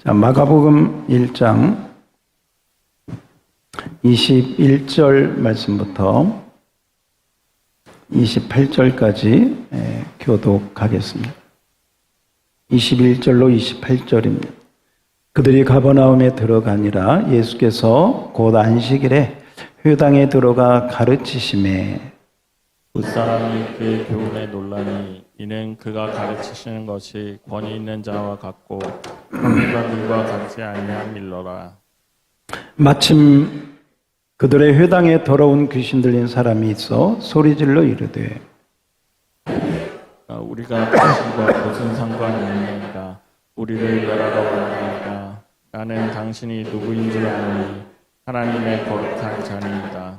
자, 마가복음 1장 21절 말씀부터 28절까지 교독하겠습니다. 21절로 28절입니다. 그들이 가버나움에 들어가니라. 예수께서 곧 안식일에 회당에 들어가 가르치심에 붓사람이 그의 교훈에 놀라니 이는 그가 가르치시는 것이 권위 있는 자와 같고 법관들과 같지 아니한 일러라. 마침 그들의 회당에 더러운 귀신 들린 사람이 있어 소리질러 이르되 우리가 당신과 무슨 상관이 있나이까? 우리를 멸하러 왔나이까? 나는 당신이 누구인 줄 아노니 하나님의 거룩한 자니이다.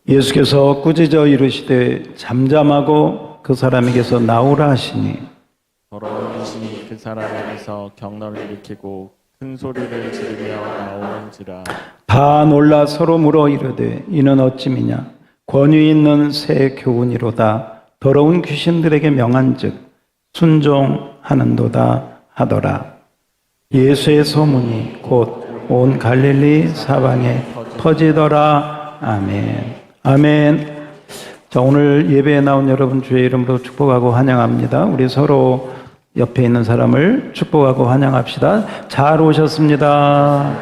예수께서 꾸짖어 이르시되 잠잠하고 그 사람에게서 나오라 하시니 더러운 귀신이 그 사람에게서 경련을 일으키고 큰 소리를 지르며 나오는지라. 다 놀라 서로 물어 이르되 이는 어찌미냐 권위 있는 새 교훈이로다. 더러운 귀신들에게 명한즉 순종하는도다 하더라. 예수의 소문이 곧 온 갈릴리 사방에 퍼지더라. 아멘. 아멘. 자, 오늘 예배에 나온 여러분 주의 이름으로 축복하고 환영합니다. 우리 서로 옆에 있는 사람을 축복하고 환영합시다. 잘 오셨습니다.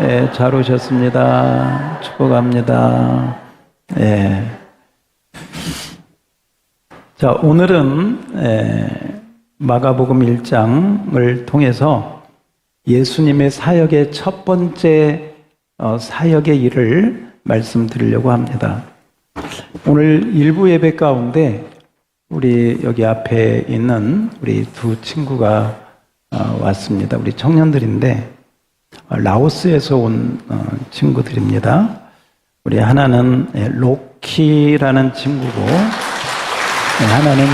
예, 잘 오셨습니다. 축복합니다. 예. 자, 오늘은 마가복음 1장을 통해서 예수님의 사역의 첫 번째 사역의 일을 말씀드리려고 합니다. 오늘 일부 예배 가운데 우리 여기 앞에 있는 우리 두 친구가 왔습니다. 우리 청년들인데 라오스에서 온 친구들입니다. 우리 하나는 로키라는 친구고 하나는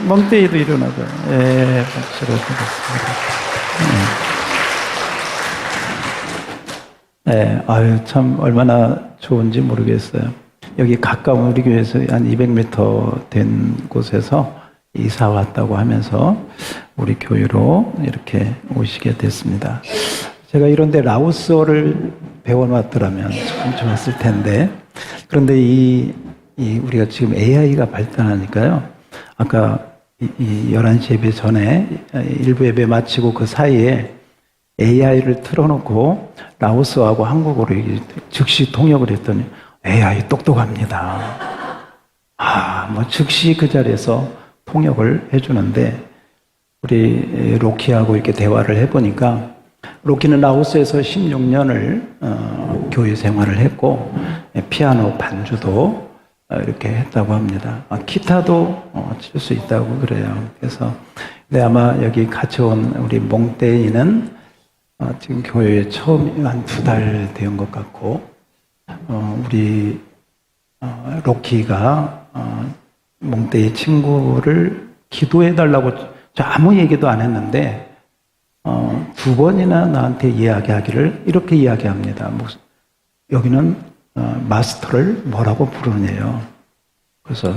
멍때이도 일어나고 박수로 드렸습니다. 아유, 참, 얼마나 좋은지 모르겠어요. 여기 가까운 우리 교회에서 한 200m 된 곳에서 이사 왔다고 하면서 우리 교회로 이렇게 오시게 됐습니다. 제가 이런데 라오스어를 배워놨더라면 참 좋았을 텐데, 그런데 우리가 지금 AI가 발달하니까요. 아까 11시 예배 전에 일부 예배 마치고 그 사이에 AI를 틀어놓고 라오스하고 한국어로 즉시 통역을 했더니 AI 똑똑합니다. 뭐 즉시 그 자리에서 통역을 해주는데 우리 로키하고 이렇게 대화를 해보니까 로키는 라오스에서 16년을 교회 생활을 했고 피아노 반주도 이렇게 했다고 합니다. 기타도 칠 수 있다고 그래요. 그래서 아마 여기 같이 온 우리 몽떼이는 지금 교회에 처음 한 2달 된 것 같고 우리 로키가 몽떼이 친구를 기도해달라고 아무 얘기도 안 했는데 2번이나 나한테 이야기하기를 이렇게 이야기합니다. 여기는 마스터를 뭐라고 부르네요. 그래서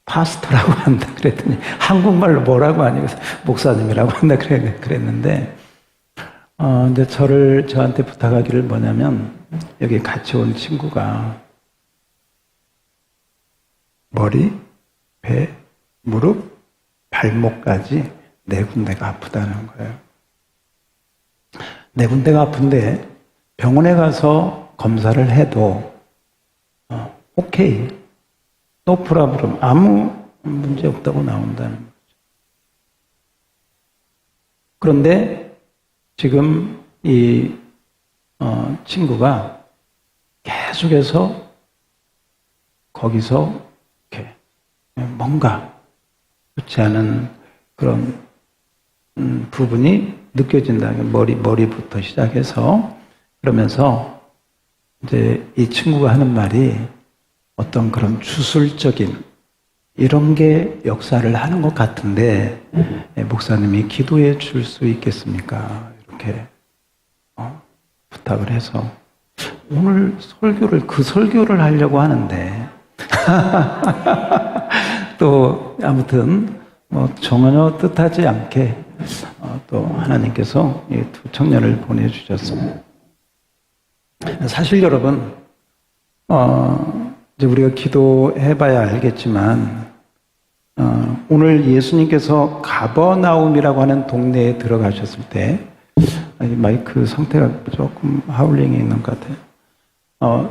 파스터라고 한다 그랬더니 한국말로 뭐라고 하니 목사님이라고 한다 그랬는데 근데 저한테 부탁하기를 뭐냐면 여기 같이 온 친구가 머리, 배, 무릎, 발목까지 4군데가 아프다는 거예요. 4군데가 아픈데 병원에 가서 검사를 해도 오케이, 노 프라블럼, 아무 문제 없다고 나온다는 거죠. 그런데 지금 이 친구가 계속해서 거기서 이렇게 뭔가 좋지 않은 그런 부분이 느껴진다. 머리부터 시작해서 그러면서 이제 이 친구가 하는 말이 어떤 그런 주술적인 이런 게 역사를 하는 것 같은데 목사님이 기도해 줄 수 있겠습니까? 이렇게 부탁을 해서 오늘 그 설교를 하려고 하는데 또 아무튼 전혀 뜻하지 않게 또 하나님께서 이 두 청년을 보내주셨습니다. 사실 여러분, 이제 우리가 기도해봐야 알겠지만, 오늘 예수님께서 가버나움이라고 하는 동네에 들어가셨을 때, 마이크 상태가 조금 하울링이 있는 것 같아요.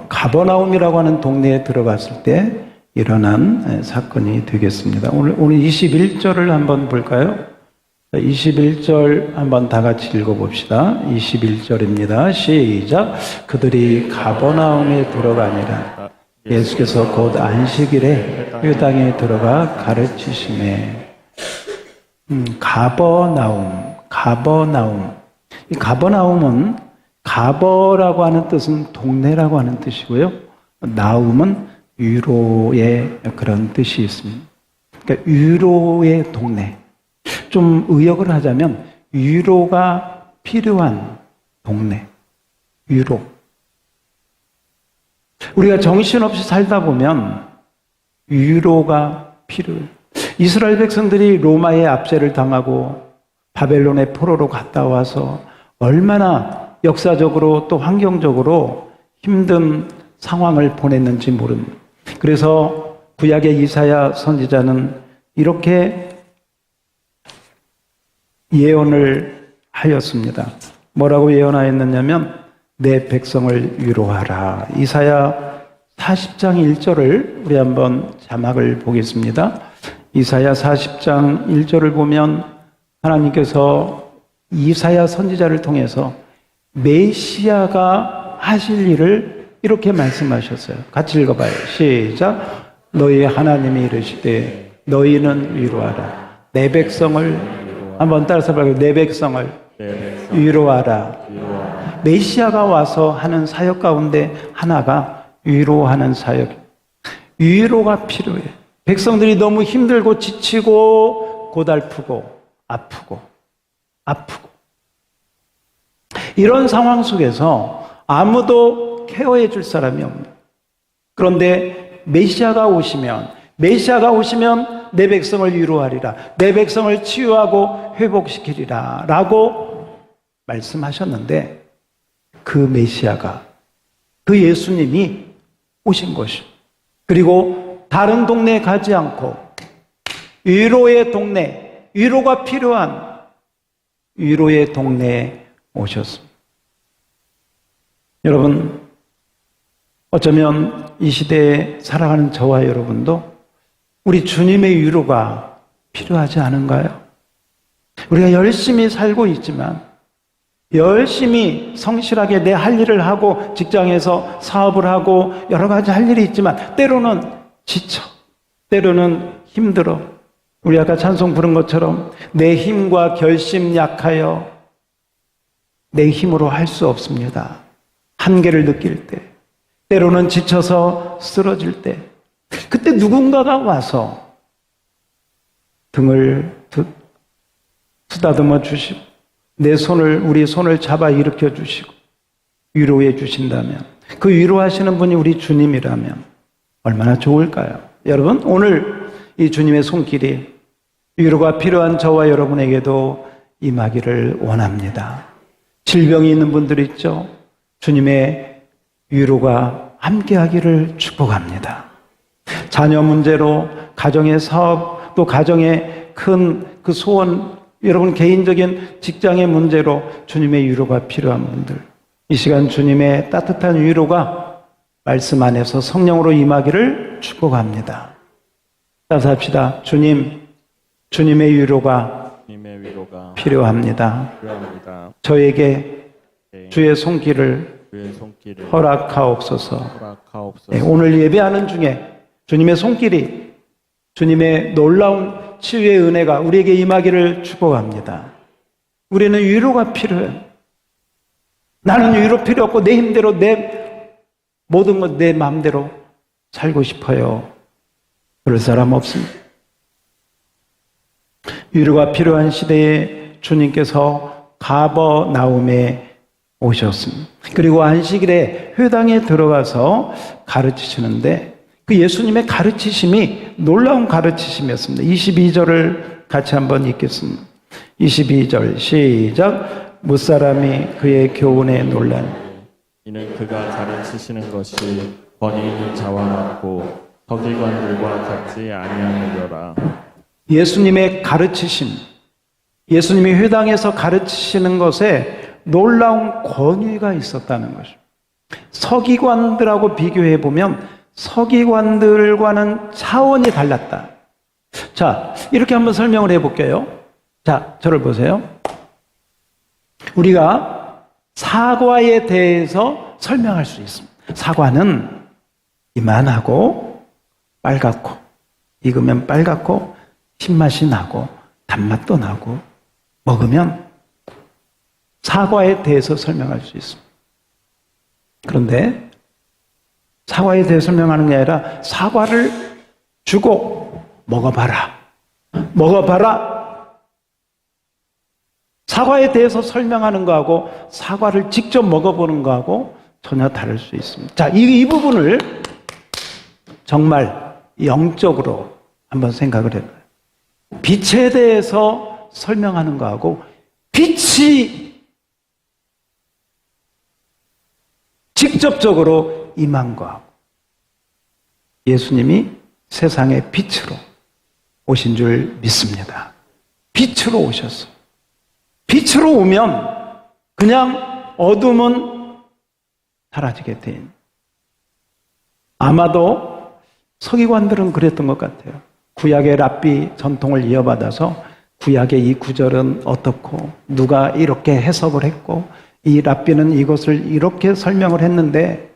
가버나움이라고 하는 동네에 들어갔을 때 일어난 사건이 되겠습니다. 오늘 21절을 한번 볼까요? 21절 한번 다 같이 읽어봅시다. 21절입니다. 시작. 그들이 가버나움에 들어가니라. 예수께서 곧 안식일에 회당에 들어가 가르치시매. 가버나움. 이 가버나움은 가버라고 하는 뜻은 동네라고 하는 뜻이고요. 나움은 위로의 그런 뜻이 있습니다. 그러니까 위로의 동네. 좀 의역을 하자면 위로가 필요한 동네. 위로. 우리가 정신없이 살다 보면 위로가 필요해요. 이스라엘 백성들이 로마의 압제를 당하고 바벨론의 포로로 갔다 와서 얼마나 역사적으로 또 환경적으로 힘든 상황을 보냈는지 모릅니다. 그래서 구약의 이사야 선지자는 이렇게 예언을 하였습니다. 뭐라고 예언하였느냐면 내 백성을 위로하라. 이사야 40장 1절을 우리 한번 자막을 보겠습니다. 이사야 40장 1절을 보면 하나님께서 이사야 선지자를 통해서 메시아가 하실 일을 이렇게 말씀하셨어요. 같이 읽어봐요. 시작. 너희 하나님이 이르시되 너희는 위로하라. 내 백성을 한번 따라서 봐요. 내 백성을 위로하라. 메시아가 와서 하는 사역 가운데 하나가 위로하는 사역. 위로가 필요해. 백성들이 너무 힘들고 지치고 고달프고 아프고 이런 상황 속에서 아무도 케어해 줄 사람이 없는. 그런데 메시아가 오시면 내 백성을 위로하리라. 내 백성을 치유하고 회복시키리라. 라고 말씀하셨는데 그 메시아가, 그 예수님이 오신 것이. 그리고 다른 동네에 가지 않고 위로의 동네, 위로가 필요한 위로의 동네에 오셨습니다. 여러분, 어쩌면 이 시대에 살아가는 저와 여러분도 우리 주님의 위로가 필요하지 않은가요? 우리가 열심히 살고 있지만, 열심히 성실하게 내 할 일을 하고 직장에서 사업을 하고 여러 가지 할 일이 있지만 때로는 지쳐, 때로는 힘들어. 우리 아까 찬송 부른 것처럼 내 힘과 결심 약하여 내 힘으로 할 수 없습니다. 한계를 느낄 때, 때로는 지쳐서 쓰러질 때, 그때 누군가가 와서 등을 쓰다듬어 주시고 우리 손을 잡아 일으켜 주시고 위로해 주신다면, 그 위로하시는 분이 우리 주님이라면 얼마나 좋을까요? 여러분, 오늘 이 주님의 손길이 위로가 필요한 저와 여러분에게도 임하기를 원합니다. 질병이 있는 분들 있죠? 주님의 위로가 함께하기를 축복합니다. 자녀 문제로 가정의 사업, 또 가정의 큰 그 소원, 여러분 개인적인 직장의 문제로 주님의 위로가 필요한 분들, 이 시간 주님의 따뜻한 위로가 말씀 안에서 성령으로 임하기를 축복합니다. 따라서 합시다. 주님의 위로가 필요합니다. 저에게 주의 손길을 허락하옵소서. 네, 오늘 예배하는 중에 주님의 손길이, 주님의 놀라운 치유의 은혜가 우리에게 임하기를 축복합니다. 우리는 위로가 필요해요. 나는 위로 필요 없고 내 힘대로 내 모든 것 내 마음대로 살고 싶어요. 그럴 사람 없습니다. 위로가 필요한 시대에 주님께서 가버나움에 오셨습니다. 그리고 안식일에 회당에 들어가서 가르치시는데 그 예수님의 가르치심이 놀라운 가르치심이었습니다. 22절을 같이 한번 읽겠습니다. 22절 시작. 무사람이 그의 교훈에 놀라니 이는 그가 가르치시는 것이 권위 있는 자와 같고 서기관들과 같지 아니하느려라. 예수님의 가르치심, 예수님이 회당에서 가르치시는 것에 놀라운 권위가 있었다는 것입니다. 서기관들하고 비교해 보면 서기관들과는 차원이 달랐다. 자, 이렇게 한번 설명을 해볼게요. 자, 저를 보세요. 우리가 사과에 대해서 설명할 수 있습니다. 사과는 이만하고 빨갛고, 익으면 빨갛고 신맛이 나고 단맛도 나고 먹으면 사과에 대해서 설명할 수 있습니다. 그런데 사과에 대해 설명하는 게 아니라 사과를 주고 먹어봐라. 사과에 대해서 설명하는 거하고 사과를 직접 먹어보는 거하고 전혀 다를 수 있습니다. 자, 이 부분을 정말 영적으로 한번 생각을 해봐요. 빛에 대해서 설명하는 거하고 빛이 직접적으로 임한 거하고 예수님이 세상의 빛으로 오신 줄 믿습니다. 빛으로 오셨어요. 빛으로 오면 그냥 어둠은 사라지게 돼. 아마도 서기관들은 그랬던 것 같아요. 구약의 랍비 전통을 이어받아서 구약의 이 구절은 어떻고 누가 이렇게 해석을 했고 이 랍비는 이것을 이렇게 설명을 했는데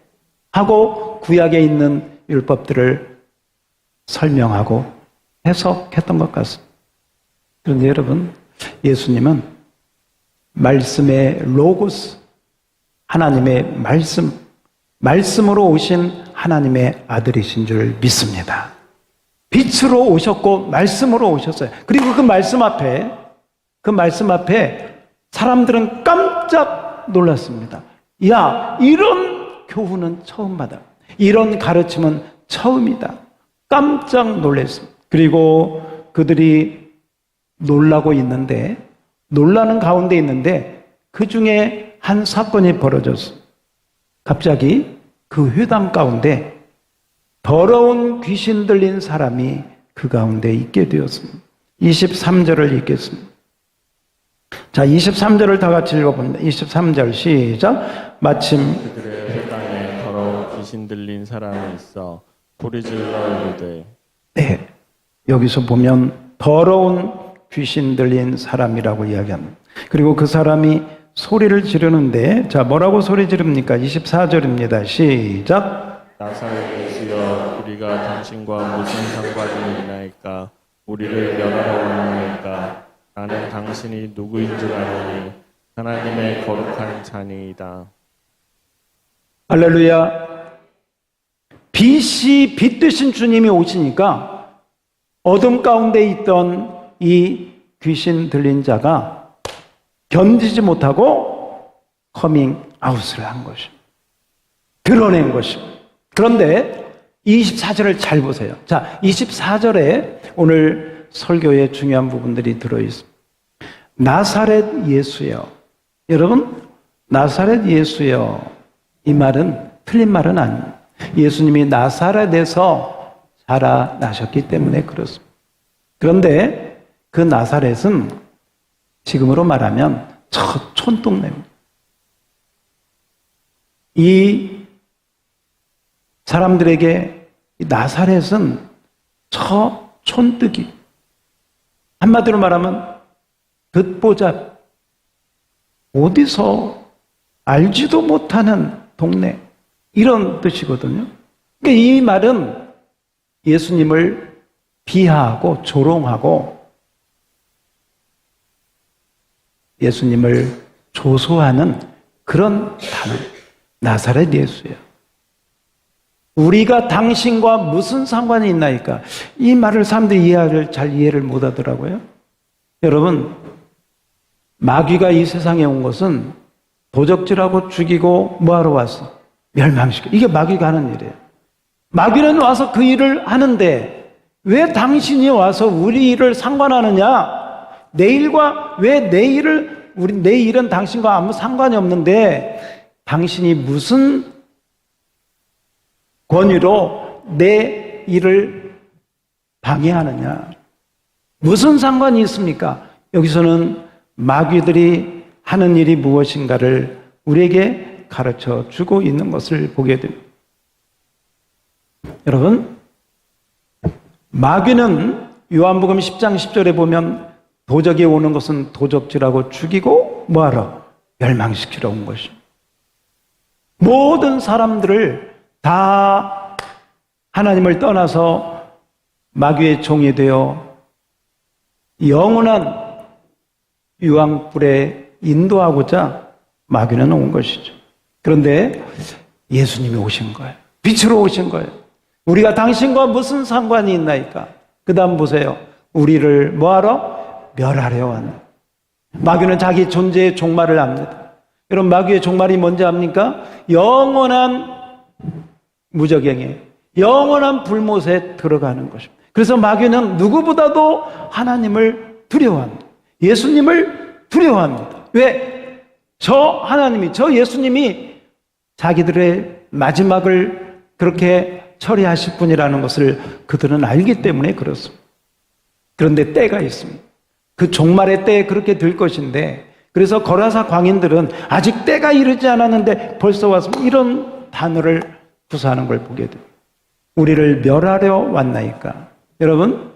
하고 구약에 있는 율법들을 설명하고 해석했던 것 같습니다. 그런데 여러분, 예수님은 말씀의 로고스, 하나님의 말씀으로 오신 하나님의 아들이신 줄 믿습니다. 빛으로 오셨고 말씀으로 오셨어요. 그리고 그 말씀 앞에 사람들은 깜짝 놀랐습니다. 야, 이런 교훈은 처음 받아. 이런 가르침은 처음이다. 깜짝 놀랐습니다. 그리고 그들이 놀라는 가운데 있는데 그 중에 한 사건이 벌어졌습니다. 갑자기 그 회당 가운데 더러운 귀신 들린 사람이 그 가운데 있게 되었습니다. 23절을 읽겠습니다. 자, 23절을 다 같이 읽어봅니다. 23절 시작. 마침 그들의 회당에 더러운 귀신 들린 사람이 있어 소리질러 이르되. 네, 여기서 보면 더러운 귀신 들린 사람이라고 이야기합니다. 그리고 그 사람이 소리를 지르는데, 자, 뭐라고 소리 지릅니까? 24절입니다. 시작. 나사렛 예수여, 우리가 당신과 무슨 상관이 있나이까? 우리를 멸하러 왔나이까? 나는 당신이 누구인 줄 아노니 하나님의 거룩한 자니이다. 할렐루야. 빛 되신 주님이 오시니까 어둠 가운데 있던 이 귀신 들린 자가 견디지 못하고 커밍 아웃을 한 것입니다. 드러낸 것입니다. 그런데 24절을 잘 보세요. 자, 24절에 오늘 설교의 중요한 부분들이 들어있습니다. 나사렛 예수여. 여러분, 나사렛 예수여. 이 말은 틀린 말은 아닙니다. 예수님이 나사렛에서 자라나셨기 때문에 그렇습니다. 그런데 그 나사렛은 지금으로 말하면 저 촌동네입니다. 이 사람들에게 나사렛은 저 촌뜨기, 한마디로 말하면 듣보잡, 어디서 알지도 못하는 동네, 이런 뜻이거든요. 그러니까 이 말은 예수님을 비하하고 조롱하고 예수님을 조소하는 그런 단어, 나사렛 예수예요. 우리가 당신과 무슨 상관이 있나이까? 이 말을 사람들이 잘 이해를 못 하더라고요. 여러분, 마귀가 이 세상에 온 것은 도적질하고 죽이고 뭐하러 왔어? 멸망시켜. 이게 마귀가 하는 일이에요. 마귀는 와서 그 일을 하는데 왜 당신이 와서 우리 일을 상관하느냐? 내일과 왜 내 일은 당신과 아무 상관이 없는데 당신이 무슨 권위로 내 일을 방해하느냐? 무슨 상관이 있습니까? 여기서는 마귀들이 하는 일이 무엇인가를 우리에게 가르쳐 주고 있는 것을 보게 됩니다. 여러분, 마귀는 요한복음 10장 10절에 보면 도적이 오는 것은 도적질하고 죽이고 뭐하러? 멸망시키러 온 것입니다. 모든 사람들을 다 하나님을 떠나서 마귀의 종이 되어 영원한 유황불에 인도하고자 마귀는 온 것이죠. 그런데 예수님이 오신 거예요. 빛으로 오신 거예요. 우리가 당신과 무슨 상관이 있나이까? 그 다음 보세요. 우리를 뭐하러? 멸하려 왔네. 마귀는 자기 존재의 종말을 압니다. 여러분, 마귀의 종말이 뭔지 압니까? 영원한 무적행에, 영원한 불못에 들어가는 것입니다. 그래서 마귀는 누구보다도 하나님을 두려워합니다. 예수님을 두려워합니다. 왜? 저 하나님이, 저 예수님이 자기들의 마지막을 그렇게 처리하실 분이라는 것을 그들은 알기 때문에 그렇습니다. 그런데 때가 있습니다. 그 종말의 때에 그렇게 될 것인데, 그래서 거라사 광인들은 아직 때가 이르지 않았는데 벌써 와서 이런 단어를 구사하는 걸 보게 됩니다. 우리를 멸하려 왔나이까? 여러분,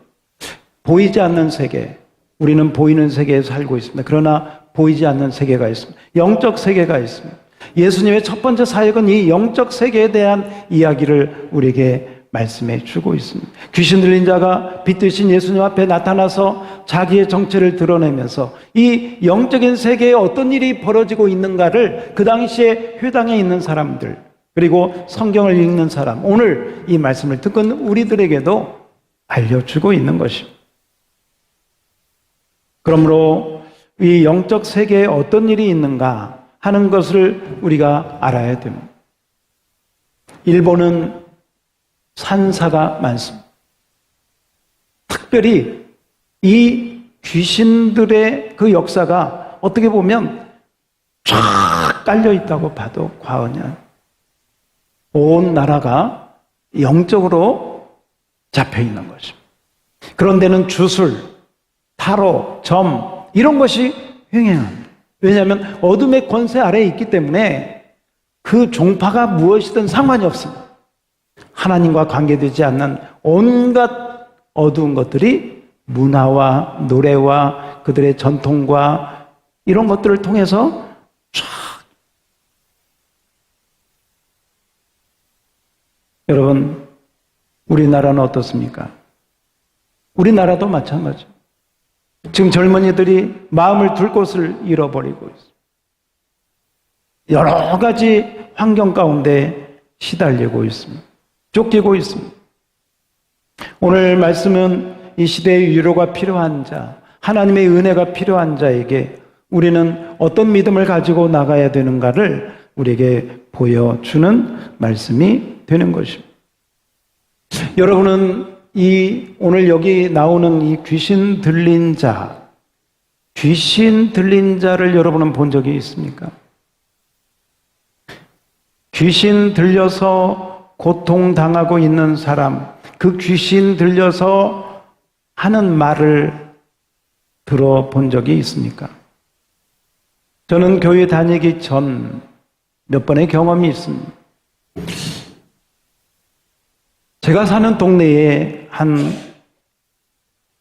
보이지 않는 세계, 우리는 보이는 세계에 살고 있습니다. 그러나 보이지 않는 세계가 있습니다. 영적 세계가 있습니다. 예수님의 첫 번째 사역은 이 영적 세계에 대한 이야기를 우리에게 말씀해 주고 있습니다. 귀신 들린 자가 빛 되신 예수님 앞에 나타나서 자기의 정체를 드러내면서 이 영적인 세계에 어떤 일이 벌어지고 있는가를 그 당시에 회당에 있는 사람들, 그리고 성경을 읽는 사람, 오늘 이 말씀을 듣고 있는 우리들에게도 알려주고 있는 것입니다. 그러므로 이 영적 세계에 어떤 일이 있는가 하는 것을 우리가 알아야 됩니다. 일본은 산사가 많습니다. 특별히 이 귀신들의 그 역사가 어떻게 보면 쫙 깔려 있다고 봐도 과언이 아니에요. 온 나라가 영적으로 잡혀 있는 것입니다. 그런 데는 주술, 타로, 점 이런 것이 횡행합니다. 왜냐하면 어둠의 권세 아래에 있기 때문에 그 종파가 무엇이든 상관이 없습니다. 하나님과 관계되지 않는 온갖 어두운 것들이 문화와 노래와 그들의 전통과 이런 것들을 통해서 쫙. 여러분, 우리나라는 어떻습니까? 우리나라도 마찬가지입니다. 지금 젊은이들이 마음을 둘 곳을 잃어버리고 있습니다. 여러 가지 환경 가운데 시달리고 있습니다. 쫓기고 있습니다. 오늘 말씀은 이 시대의 위로가 필요한 자, 하나님의 은혜가 필요한 자에게 우리는 어떤 믿음을 가지고 나가야 되는가를 우리에게 보여주는 말씀이 되는 것입니다. 여러분은 오늘 여기 나오는 이 귀신 들린 자를 여러분은 본 적이 있습니까? 귀신 들려서 고통당하고 있는 사람, 그 귀신 들려서 하는 말을 들어본 적이 있습니까? 저는 교회 다니기 전 몇 번의 경험이 있습니다. 제가 사는 동네에 한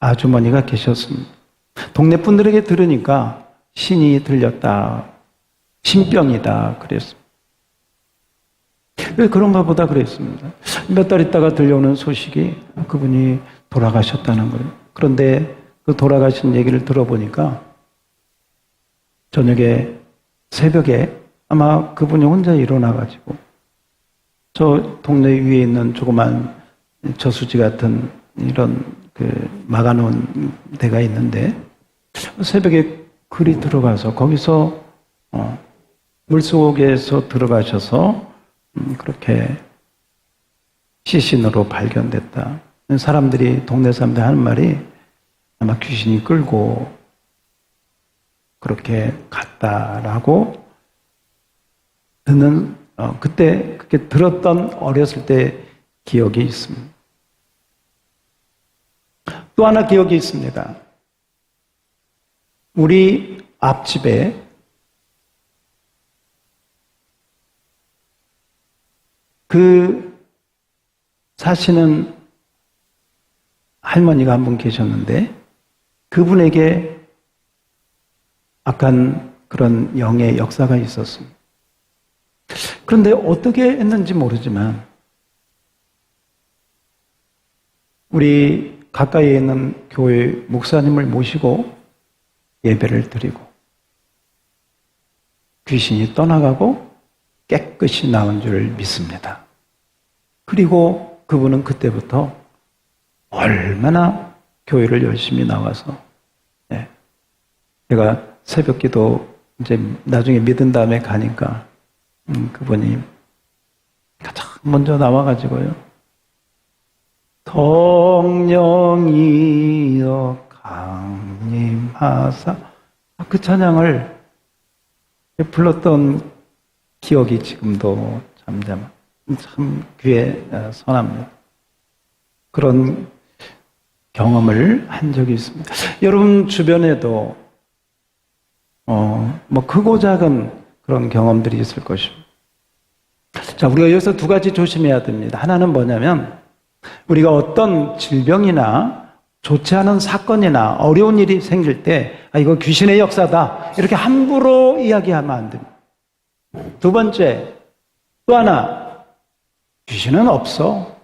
아주머니가 계셨습니다. 동네 분들에게 들으니까 신이 들렸다, 신병이다 그랬습니다. 왜 그런가 보다 그랬습니다. 몇 달 있다가 들려오는 소식이 그분이 돌아가셨다는 거예요. 그런데 그 돌아가신 얘기를 들어보니까 저녁에 새벽에 아마 그분이 혼자 일어나가지고 저 동네 위에 있는 조그만 저수지 같은 이런 막아놓은 데가 있는데 새벽에 글이 들어가서 거기서 물속에서 들어가셔서 그렇게 시신으로 발견됐다. 사람들이 동네 사람들 하는 말이 아마 귀신이 끌고 그렇게 갔다라고 듣는 그때 그렇게 들었던 어렸을 때 기억이 있습니다. 또 하나 기억이 있습니다. 우리 앞집에 사시는 할머니가 한 분 계셨는데 그분에게 약간 그런 영의 역사가 있었습니다. 그런데 어떻게 했는지 모르지만 우리 가까이에 있는 교회 목사님을 모시고 예배를 드리고 귀신이 떠나가고 깨끗이 나온 줄 믿습니다. 그리고 그분은 그때부터 얼마나 교회를 열심히 나와서 제가 새벽기도 이제 나중에 믿은 다음에 가니까 그분이 가장 먼저 나와가지고요. 성령이여 강림하사 그 찬양을 불렀던 기억이 지금도 참 귀에 선합니다. 그런 경험을 한 적이 있습니다. 여러분 주변에도 뭐 크고 작은 그런 경험들이 있을 것입니다. 자, 우리가 여기서 두 가지 조심해야 됩니다. 하나는 뭐냐면 우리가 어떤 질병이나 좋지 않은 사건이나 어려운 일이 생길 때 이거 귀신의 역사다 이렇게 함부로 이야기하면 안 됩니다. 두 번째, 또 하나 귀신은 없어.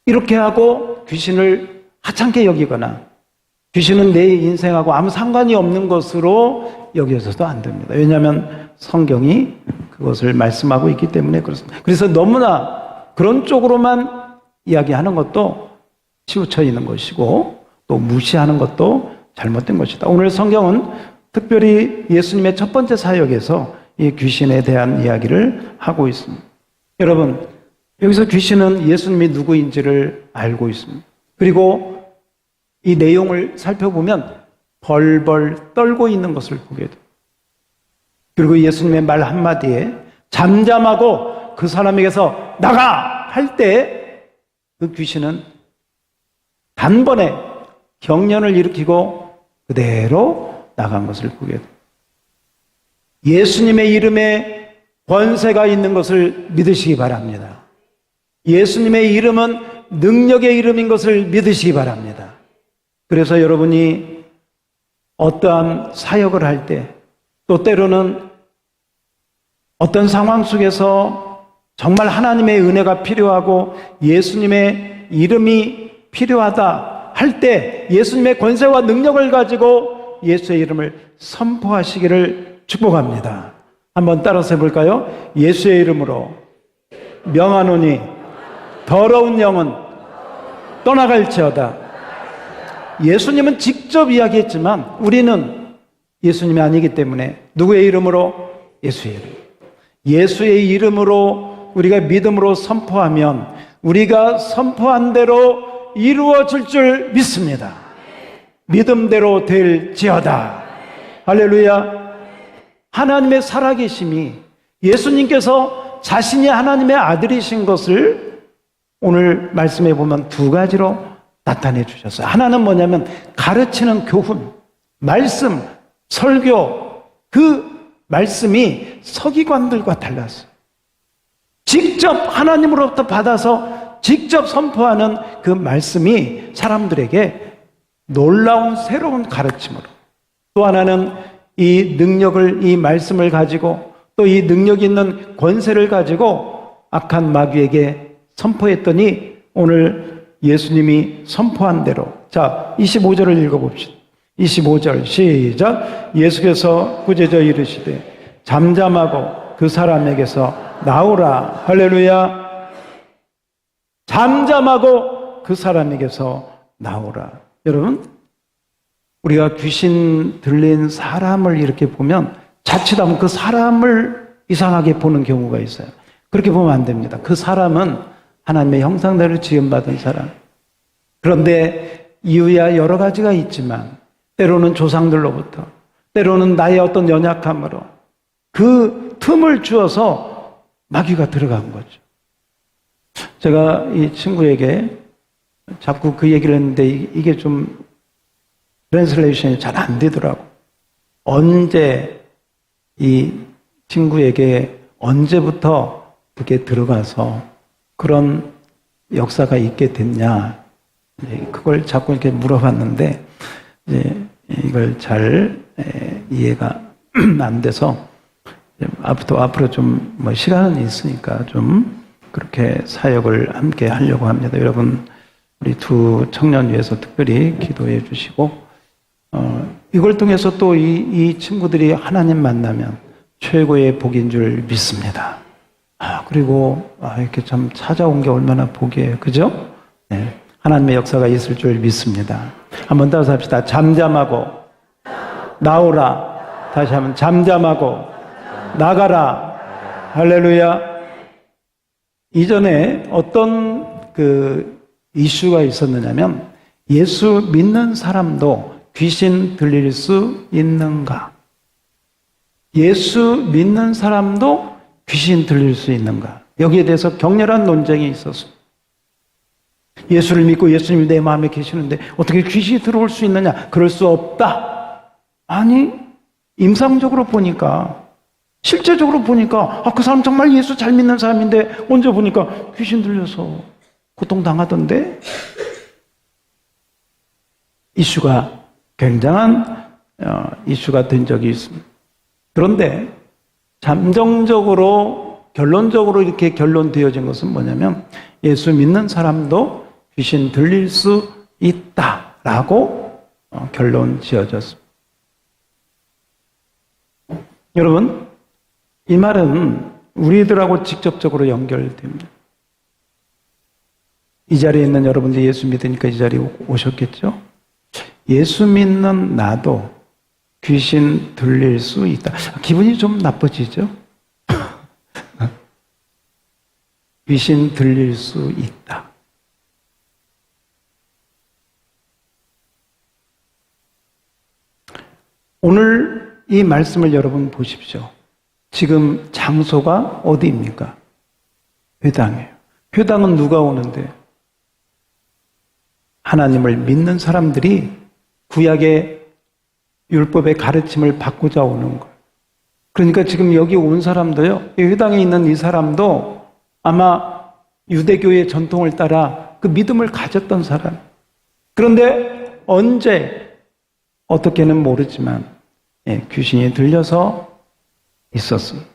이렇게 하고 귀신을 하찮게 여기거나 귀신은 내 인생하고 아무 상관이 없는 것으로 여겨서도 안 됩니다. 왜냐하면 성경이 그것을 말씀하고 있기 때문에 그렇습니다. 그래서 너무나 그런 쪽으로만 이야기하는 것도 치우쳐 있는 것이고 또 무시하는 것도 잘못된 것이다. 오늘 성경은 특별히 예수님의 첫 번째 사역에서 이 귀신에 대한 이야기를 하고 있습니다. 여러분, 여기서 귀신은 예수님이 누구인지를 알고 있습니다. 그리고 이 내용을 살펴보면 벌벌 떨고 있는 것을 보게 돼요. 그리고 예수님의 말 한마디에 잠잠하고 그 사람에게서 나가! 할 때 그 귀신은 단번에 경련을 일으키고 그대로 나간 것을 보게 돼요. 예수님의 이름에 권세가 있는 것을 믿으시기 바랍니다. 예수님의 이름은 능력의 이름인 것을 믿으시기 바랍니다. 그래서 여러분이 어떠한 사역을 할 때, 또 때로는 어떤 상황 속에서 정말 하나님의 은혜가 필요하고 예수님의 이름이 필요하다 할 때 예수님의 권세와 능력을 가지고 예수의 이름을 선포하시기를 축복합니다. 한번 따라서 해볼까요? 예수의 이름으로 명하노니 더러운 영은 떠나갈지어다. 예수님은 직접 이야기했지만 우리는 예수님이 아니기 때문에 누구의 이름으로? 예수의 이름. 예수의 이름으로 우리가 믿음으로 선포하면 우리가 선포한 대로 이루어질 줄 믿습니다. 믿음대로 될지어다. 할렐루야. 하나님의 살아계심이 예수님께서 자신이 하나님의 아들이신 것을 오늘 말씀해 보면 두 가지로 나타내 주셨어요. 하나는 뭐냐면 가르치는 교훈, 말씀, 설교, 그 말씀이 서기관들과 달랐어요. 직접 하나님으로부터 받아서 직접 선포하는 그 말씀이 사람들에게 놀라운 새로운 가르침으로, 또 하나는 이 능력을, 이 말씀을 가지고 또 이 능력 있는 권세를 가지고 악한 마귀에게 선포했더니 오늘 예수님이 선포한 대로, 자 25절을 읽어봅시다. 25절 시작. 예수께서 구제자 이르시되 잠잠하고 그 사람에게서 나오라. 할렐루야. 잠잠하고 그 사람에게서 나오라. 여러분, 우리가 귀신 들린 사람을 이렇게 보면 자칫하면 그 사람을 이상하게 보는 경우가 있어요. 그렇게 보면 안 됩니다. 그 사람은 하나님의 형상대로 지음받은 사람. 그런데 이유야 여러 가지가 있지만 때로는 조상들로부터, 때로는 나의 어떤 연약함으로 그 틈을 주어서 마귀가 들어간 거죠. 제가 이 친구에게 자꾸 그 얘기를 했는데 이게 좀 트랜슬레이션이 잘 안 되더라고. 언제 이 친구에게 언제부터 그게 들어가서 그런 역사가 있게 됐냐, 그걸 자꾸 이렇게 물어봤는데 이걸 잘 이해가 안 돼서 앞으로 좀 뭐 시간은 있으니까 좀 그렇게 사역을 함께 하려고 합니다. 여러분, 우리 두 청년 위해서 특별히 기도해 주시고, 이걸 통해서 또 이 친구들이 하나님 만나면 최고의 복인 줄 믿습니다. 그리고 이렇게 참 찾아온 게 얼마나 복이에요. 그죠? 네. 하나님의 역사가 있을 줄 믿습니다. 한번 따라서 합시다. 잠잠하고 나오라. 다시 한번 잠잠하고 나가라. 할렐루야. 이전에 어떤 그 이슈가 있었느냐면, 예수 믿는 사람도 귀신 들릴 수 있는가? 예수 믿는 사람도 귀신 들릴 수 있는가? 여기에 대해서 격렬한 논쟁이 있었습니다. 예수를 믿고 예수님이 내 마음에 계시는데 어떻게 귀신이 들어올 수 있느냐? 그럴 수 없다. 아니, 임상적으로 보니까, 실제적으로 보니까 그 사람 정말 예수 잘 믿는 사람인데 언제 보니까 귀신 들려서 고통당하던데? 이슈가 굉장한 이슈가 된 적이 있습니다. 그런데 잠정적으로 결론적으로 이렇게 결론되어진 것은 뭐냐면, 예수 믿는 사람도 귀신 들릴 수 있다라고 결론 지어졌습니다. 여러분, 이 말은 우리들하고 직접적으로 연결됩니다. 이 자리에 있는 여러분들이 예수 믿으니까 이 자리에 오셨겠죠? 예수 믿는 나도 귀신 들릴 수 있다. 기분이 좀 나빠지죠? 귀신 들릴 수 있다. 오늘 이 말씀을 여러분 보십시오. 지금 장소가 어디입니까? 회당이에요. 회당은 누가 오는데? 하나님을 믿는 사람들이 구약의 율법의 가르침을 받고자 오는 거예요. 그러니까 지금 여기 온 사람도요, 이 회당에 있는 이 사람도 아마 유대교의 전통을 따라 그 믿음을 가졌던 사람. 그런데 언제, 어떻게는 모르지만 귀신이 들려서 있었습니다.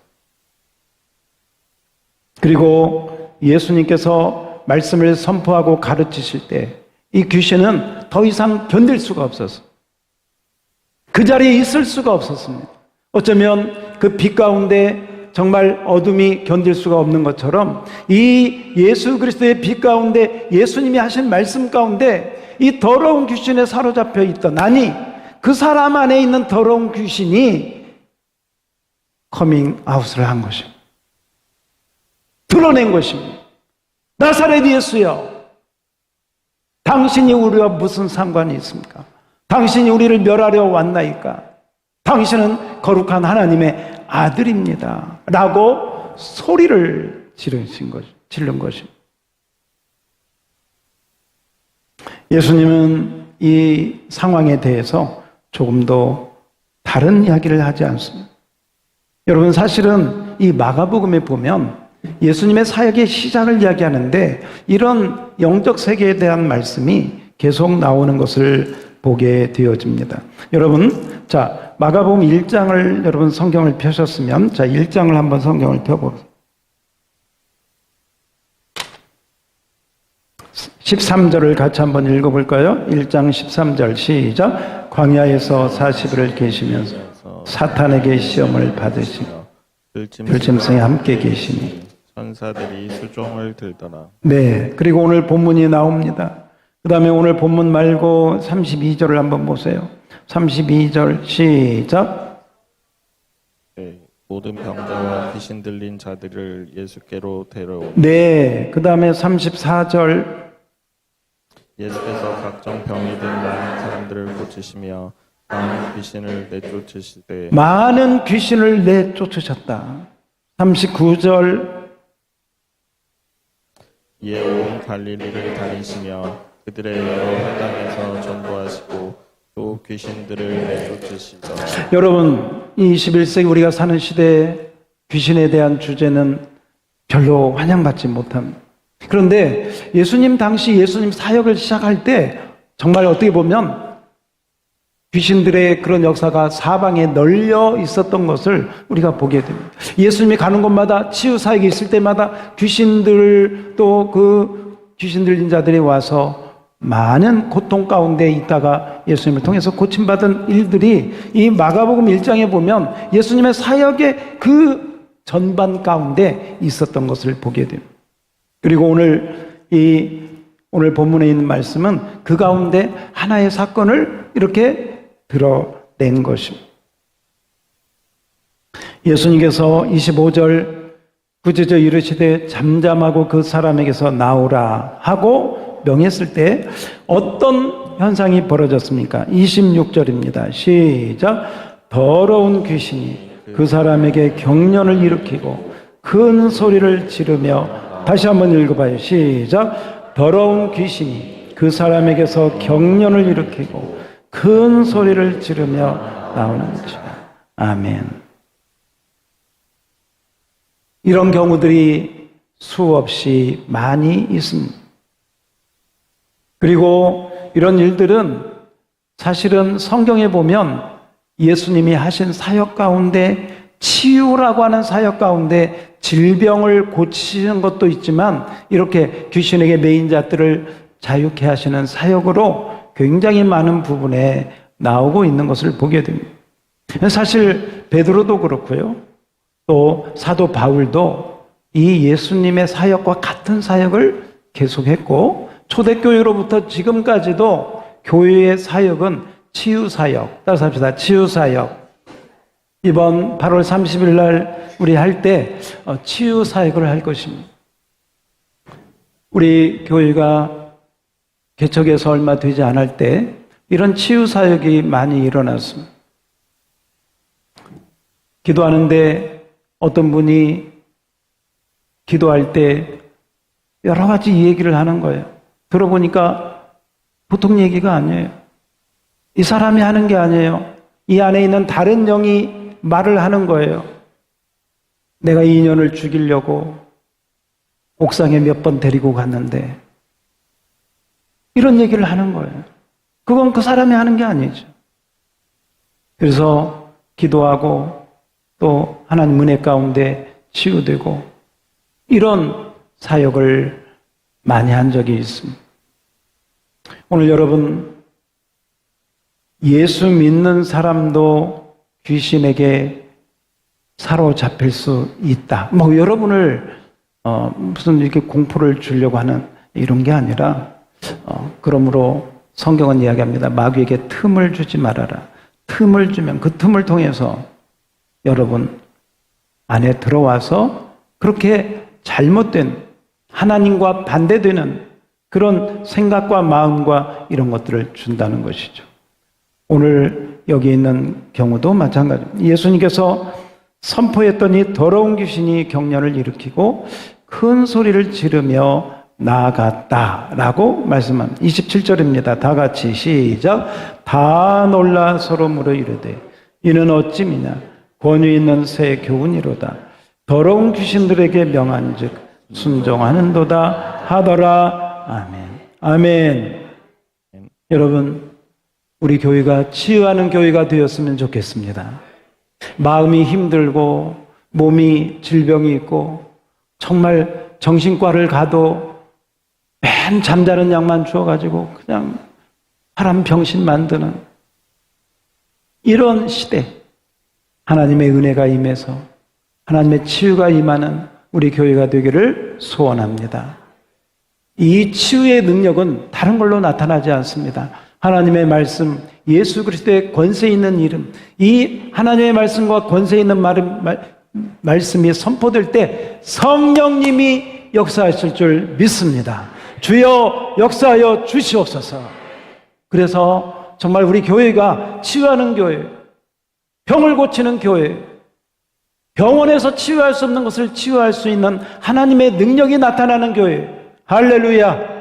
그리고 예수님께서 말씀을 선포하고 가르치실 때 이 귀신은 더 이상 견딜 수가 없었어요. 그 자리에 있을 수가 없었습니다. 어쩌면 그 빛 가운데 정말 어둠이 견딜 수가 없는 것처럼 이 예수 그리스도의 빛 가운데, 예수님이 하신 말씀 가운데 이 더러운 귀신에 사로잡혀 있던, 아니 그 사람 안에 있는 더러운 귀신이 커밍 아웃을 한 것입니다. 드러낸 것입니다. 나사렛 예수여, 당신이 우리와 무슨 상관이 있습니까? 당신이 우리를 멸하려 왔나이까? 당신은 거룩한 하나님의 아들입니다. 라고 소리를 지른 것입니다. 예수님은 이 상황에 대해서 조금 더 다른 이야기를 하지 않습니다. 여러분, 사실은 이 마가복음에 보면 예수님의 사역의 시작을 이야기하는데 이런 영적 세계에 대한 말씀이 계속 나오는 것을 보게 되어집니다. 여러분, 자, 마가복음 1장을 여러분 성경을 펴셨으면, 자, 1장을 한번 성경을 펴보세요. 13절을 같이 한번 읽어볼까요? 1장 13절 시작. 광야에서 40일을 계시면서 사탄에게 시험을 받으시고 들짐승에 함께 계시니 천사들이 수종을 들더라. 네, 그리고 오늘 본문이 나옵니다. 그 다음에 오늘 본문 말고 32절을 한번 보세요. 32절 시작. 네, 모든 병자와 귀신 들린 자들을 예수께로 데려오니 네, 그 다음에 34절. 예수께서 각종 병이 든 많은 사람들을 고치시며 많은 귀신을 내쫓으시되 많은 귀신을 내쫓으셨다. 39절 이에 온 갈릴리를 다니시며 그들의 여러 회당에서 전도하시고 또 귀신들을 내쫓으시더. 여러분, 이 21세기 우리가 사는 시대에 귀신에 대한 주제는 별로 환영받지 못합니다. 그런데 예수님 당시 예수님 사역을 시작할 때 정말 어떻게 보면 귀신들의 그런 역사가 사방에 널려 있었던 것을 우리가 보게 됩니다. 예수님이 가는 곳마다 치유 사역이 있을 때마다 귀신들 또 그 귀신 들린 자들이 와서 많은 고통 가운데 있다가 예수님을 통해서 고침받은 일들이 이 마가복음 1장에 보면 예수님의 사역의 그 전반 가운데 있었던 것을 보게 됩니다. 그리고 오늘 본문에 있는 말씀은 그 가운데 하나의 사건을 이렇게 드러낸 것입니다. 예수님께서 25절 구제져 이르시되 잠잠하고 그 사람에게서 나오라 하고 명했을 때 어떤 현상이 벌어졌습니까? 26절입니다. 시작. 더러운 귀신이 그 사람에게 경련을 일으키고 큰 소리를 지르며, 다시 한번 읽어봐요. 시작. 더러운 귀신이 그 사람에게서 경련을 일으키고 큰 소리를 지르며 나오는 것이다. 아멘. 이런 경우들이 수없이 많이 있습니다. 그리고 이런 일들은 사실은 성경에 보면 예수님이 하신 사역 가운데 치유라고 하는 사역 가운데 질병을 고치시는 것도 있지만 이렇게 귀신에게 매인 자들을 자유케 하시는 사역으로 굉장히 많은 부분에 나오고 있는 것을 보게 됩니다. 사실 베드로도 그렇고요. 또 사도 바울도 이 예수님의 사역과 같은 사역을 계속했고 초대교회로부터 지금까지도 교회의 사역은 치유사역, 따라서 합시다. 치유사역. 이번 8월 30일 날 우리 할 때 치유사역을 할 것입니다. 우리 교회가 개척해서 얼마 되지 않을 때 이런 치유사역이 많이 일어났습니다. 기도하는데 어떤 분이 기도할 때 여러 가지 얘기를 하는 거예요. 들어보니까 보통 얘기가 아니에요. 이 사람이 하는 게 아니에요. 이 안에 있는 다른 영이 말을 하는 거예요. 내가 이 인연을 죽이려고 옥상에 몇 번 데리고 갔는데 이런 얘기를 하는 거예요. 그건 그 사람이 하는 게 아니죠. 그래서 기도하고 또 하나님 은혜 가운데 치유되고 이런 사역을 많이 한 적이 있습니다. 오늘 여러분, 예수 믿는 사람도 귀신에게 사로잡힐 수 있다. 여러분을 무슨 이렇게 공포를 주려고 하는 이런 게 아니라 그러므로 성경은 이야기합니다. 마귀에게 틈을 주지 말아라. 틈을 주면 그 틈을 통해서 여러분 안에 들어와서 그렇게 잘못된 하나님과 반대되는 그런 생각과 마음과 이런 것들을 준다는 것이죠. 오늘 여기 있는 경우도 마찬가지입니다. 예수님께서 선포했던 이 더러운 귀신이 경련을 일으키고 큰 소리를 지르며 나아갔다라고 말씀합니다. 27절입니다. 다 같이 시작. 다 놀라 서로 물어 이르되 이는 어찌미냐 권위 있는 새 교훈이로다. 더러운 귀신들에게 명한즉 순종하는도다 하더라. 아멘. 아멘. 여러분, 우리 교회가 치유하는 교회가 되었으면 좋겠습니다. 마음이 힘들고 몸이 질병이 있고 정말 정신과를 가도 맨 잠자는 약만 주어가지고 그냥 사람 병신 만드는 이런 시대, 하나님의 은혜가 임해서 하나님의 치유가 임하는 우리 교회가 되기를 소원합니다. 이 치유의 능력은 다른 걸로 나타나지 않습니다. 하나님의 말씀, 예수 그리스도의 권세 있는 이름, 이 하나님의 말씀과 권세 있는 말씀이 선포될 때 성령님이 역사하실 줄 믿습니다. 주여 역사하여 주시옵소서. 그래서 정말 우리 교회가 치유하는 교회, 병을 고치는 교회, 병원에서 치유할 수 없는 것을 치유할 수 있는 하나님의 능력이 나타나는 교회, 할렐루야.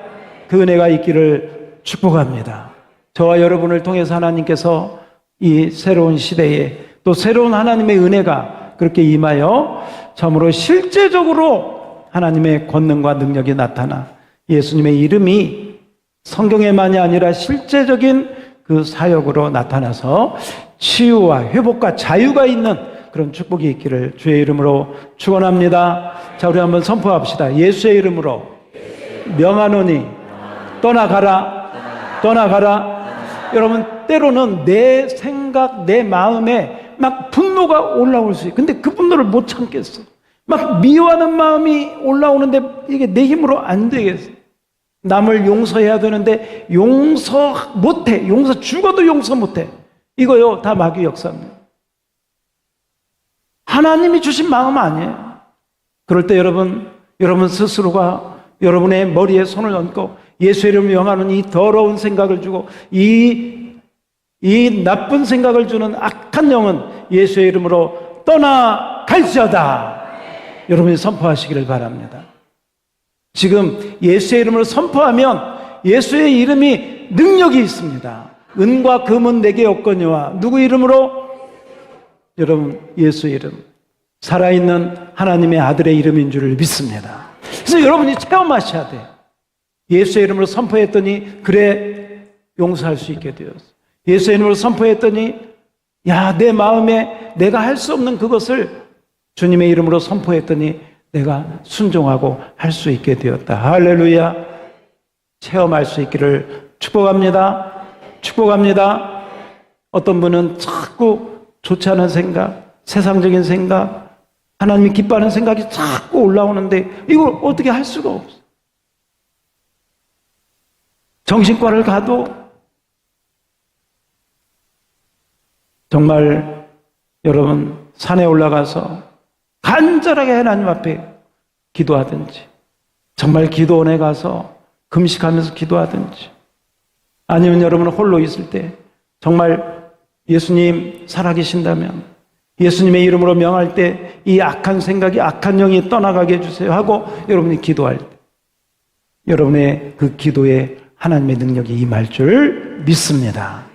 그 은혜가 있기를 축복합니다. 저와 여러분을 통해서 하나님께서 이 새로운 시대에 또 새로운 하나님의 은혜가 그렇게 임하여 참으로 실제적으로 하나님의 권능과 능력이 나타나 예수님의 이름이 성경에만이 아니라 실제적인 그 사역으로 나타나서 치유와 회복과 자유가 있는 그런 축복이 있기를 주의 이름으로 축원합니다. 자, 우리 한번 선포합시다. 예수의 이름으로 명하노니 떠나가라, 떠나가라. 여러분, 때로는 내 생각, 내 마음에 막 분노가 올라올 수 있어요. 근데 그 분노를 못 참겠어. 막 미워하는 마음이 올라오는데 이게 내 힘으로 안 되겠어. 남을 용서해야 되는데 용서 못해. 용서 죽어도 용서 못해. 이거요, 다 마귀 역사입니다. 하나님이 주신 마음 아니에요. 그럴 때 여러분 스스로가 여러분의 머리에 손을 얹고 예수의 이름을 명하는 이 더러운 생각을 주고 이 나쁜 생각을 주는 악한 영은 예수의 이름으로 떠나갈지어다. 여러분이 선포하시기를 바랍니다. 지금 예수의 이름으로 선포하면 예수의 이름이 능력이 있습니다. 은과 금은 내게 없거니와 누구 이름으로? 여러분, 예수의 이름, 살아있는 하나님의 아들의 이름인 줄을 믿습니다. 그래서 여러분이 체험하셔야 돼요. 예수의 이름으로 선포했더니 그래, 용서할 수 있게 되었어. 예수의 이름으로 선포했더니 야, 내 마음에 내가 할 수 없는 그것을 주님의 이름으로 선포했더니 내가 순종하고 할 수 있게 되었다. 할렐루야. 체험할 수 있기를 축복합니다. 축복합니다. 어떤 분은 자꾸 좋지 않은 생각, 세상적인 생각, 하나님이 기뻐하는 생각이 자꾸 올라오는데 이걸 어떻게 할 수가 없어. 정신과를 가도 정말 여러분 산에 올라가서 간절하게 하나님 앞에 기도하든지, 정말 기도원에 가서 금식하면서 기도하든지, 아니면 여러분 홀로 있을 때 정말 예수님 살아계신다면 예수님의 이름으로 명할 때 이 악한 생각이, 악한 영이 떠나가게 해주세요 하고 여러분이 기도할 때 여러분의 그 기도에 하나님의 능력이 임할 줄 믿습니다.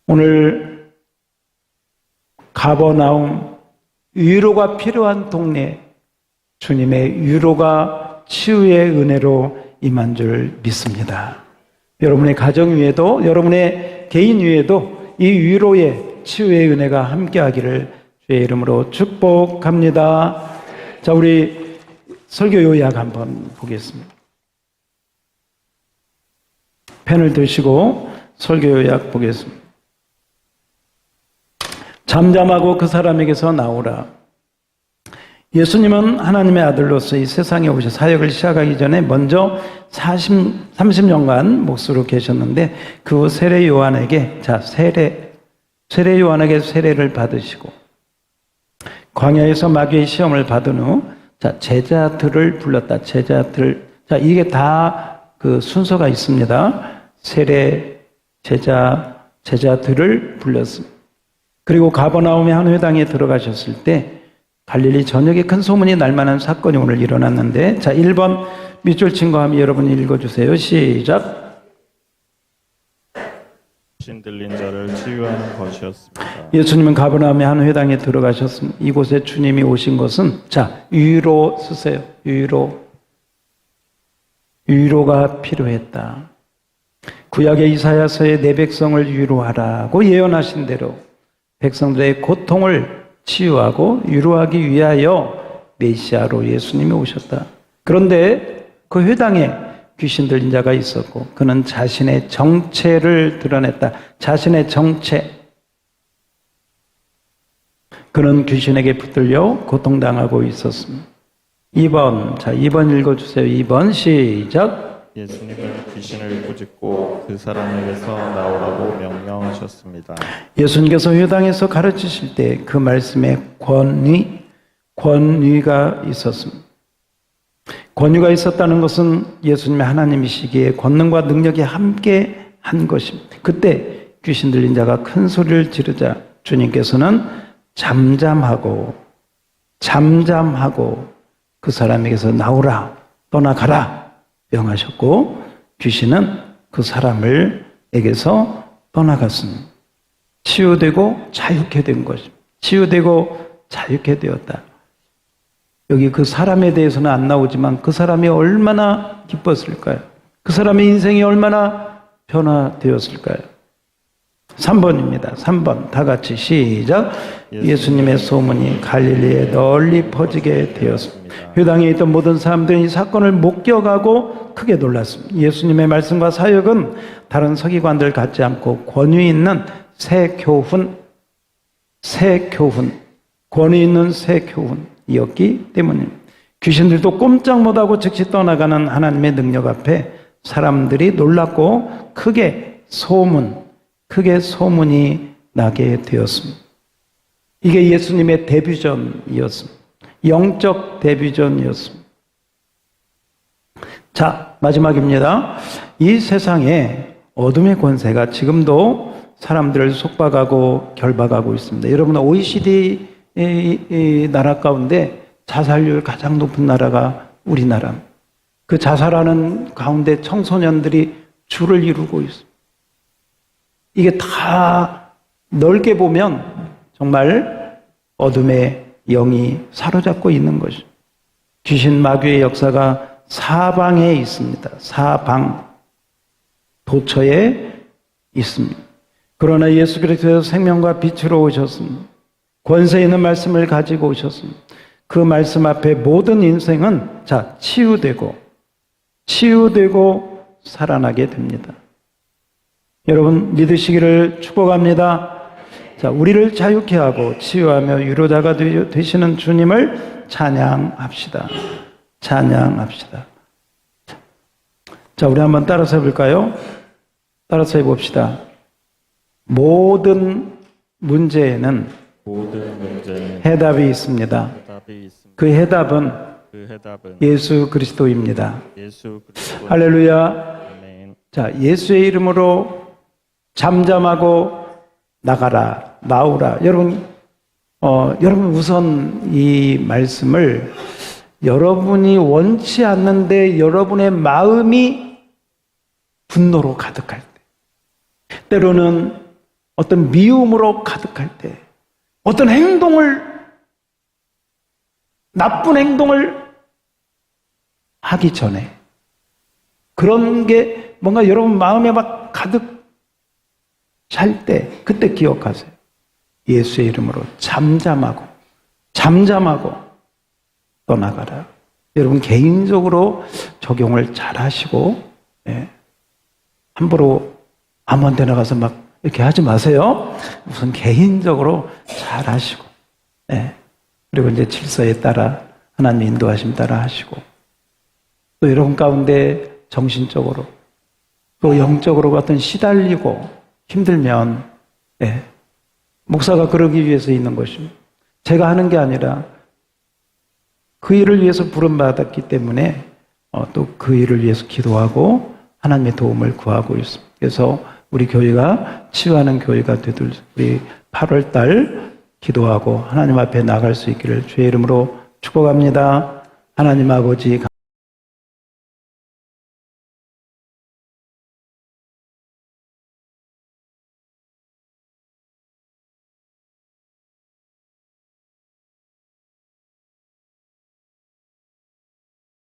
오늘 가버나움, 위로가 필요한 동네, 주님의 위로가 치유의 은혜로 임한 줄 믿습니다. 여러분의 가정 위에도, 여러분의 개인 위에도 이 위로의 치유의 은혜가 함께하기를 주의 이름으로 축복합니다. 자, 우리 설교 요약 한번 보겠습니다. 펜을 드시고 설교 요약 보겠습니다. 잠잠하고 그 사람에게서 나오라. 예수님은 하나님의 아들로서 이 세상에 오셔 사역을 시작하기 전에 먼저 30년간 목수로 계셨는데 그 세례 요한에게 세례 요한에게 세례를 받으시고 광야에서 마귀의 시험을 받은 후 제자들을 불렀다. 제자들. 이게 다 그 순서가 있습니다. 세례, 제자들을 불렀습니다. 그리고 가버나움의 한 회당에 들어가셨을 때 갈릴리 전역에 큰 소문이 날 만한 사건이 오늘 일어났는데, 1번 밑줄 친 거 하면 여러분이 읽어주세요. 시작. 신 들린 자를 치유하는 것이었습니다. 예수님은 가버나움의 한 회당에 들어가셨습니다. 이곳에 주님이 오신 것은 위로 쓰세요. 위로가 필요했다. 구약의 이사야서에 내 백성을 위로하라고 예언하신 대로 백성들의 고통을 치유하고 위로하기 위하여 메시아로 예수님이 오셨다. 그런데 그 회당에 귀신 들린 자가 있었고 그는 자신의 정체를 드러냈다. 자신의 정체. 그는 귀신에게 붙들려 고통당하고 있었습니다. 2번 읽어주세요. 2번 시작. 예수님은 귀신을 꾸짖고 그 사람에게서 나오라고 명령하셨습니다. 예수님께서 회당에서 가르치실 때 그 말씀에 권위가 있었습니다. 권위가 있었다는 것은 예수님의 하나님이시기에 권능과 능력이 함께 한 것입니다. 그때 귀신 들린 자가 큰 소리를 지르자 주님께서는 잠잠하고 그 사람에게서 나오라, 떠나가라 명하셨고 귀신은 그 사람에게서 떠나갔습니다. 치유되고 자유케 된 것입니다. 치유되고 자유케 되었다. 여기 그 사람에 대해서는 안 나오지만 그 사람이 얼마나 기뻤을까요? 그 사람의 인생이 얼마나 변화되었을까요? 3번입니다. 3번 다 같이 시작. 예수님의 소문이 갈릴리에 널리 퍼지게 되었습니다. 회당에 있던 모든 사람들은 이 사건을 목격하고 크게 놀랐습니다. 예수님의 말씀과 사역은 다른 서기관들 같지 않고 권위 있는 새 교훈, 권위 있는 새 교훈이었기 때문입니다. 귀신들도 꼼짝 못하고 즉시 떠나가는 하나님의 능력 앞에 사람들이 놀랐고 크게 소문이 나게 되었습니다. 이게 예수님의 데뷔전이었습니다. 영적 데뷔전이었습니다. 자, 마지막입니다. 이 세상에 어둠의 권세가 지금도 사람들을 속박하고 결박하고 있습니다. 여러분, OECD 나라 가운데 자살률 가장 높은 나라가 우리나라. 그 자살하는 가운데 청소년들이 줄을 이루고 있습니다. 이게 다 넓게 보면 정말 어둠의 영이 사로잡고 있는 것이죠. 귀신 마귀의 역사가 사방에 있습니다. 사방 도처에 있습니다. 그러나 예수 그리스도께서 생명과 빛으로 오셨습니다. 권세 있는 말씀을 가지고 오셨습니다. 그 말씀 앞에 모든 인생은 치유되고 살아나게 됩니다. 여러분 믿으시기를 축복합니다. 자, 우리를 자유케 하고 치유하며 위로자가 되시는 주님을 찬양합시다. 자, 우리 한번 따라서 해볼까요? 따라서 해봅시다. 모든 문제에는 해답이 있습니다. 그 해답은 예수 그리스도입니다. 할렐루야. 자, 예수의 이름으로 잠잠하고 나오라. 여러분 우선 이 말씀을 여러분이 원치 않는데 여러분의 마음이 분노로 가득할 때, 때로는 어떤 미움으로 가득할 때, 어떤 나쁜 행동을 하기 전에, 그런 게 뭔가 여러분 마음에 막 가득 찰 때, 그때 기억하세요. 예수의 이름으로 잠잠하고 떠나가라. 여러분 개인적으로 적용을 잘 하시고, 함부로 아무 데나 가서 막 이렇게 하지 마세요. 우선 개인적으로 잘 하시고, 그리고 이제 질서에 따라 하나님 인도하심 따라 하시고, 또 여러분 가운데 정신적으로 또 영적으로 같은 시달리고 힘들면 목사가 그러기 위해서 있는 것입니다. 제가 하는 게 아니라 그 일을 위해서 부름받았기 때문에 또 그 일을 위해서 기도하고 하나님의 도움을 구하고 있습니다. 그래서 우리 교회가 치유하는 교회가 되도록 우리 8월 달 기도하고 하나님 앞에 나갈 수 있기를 주의 이름으로 축복합니다. 하나님 아버지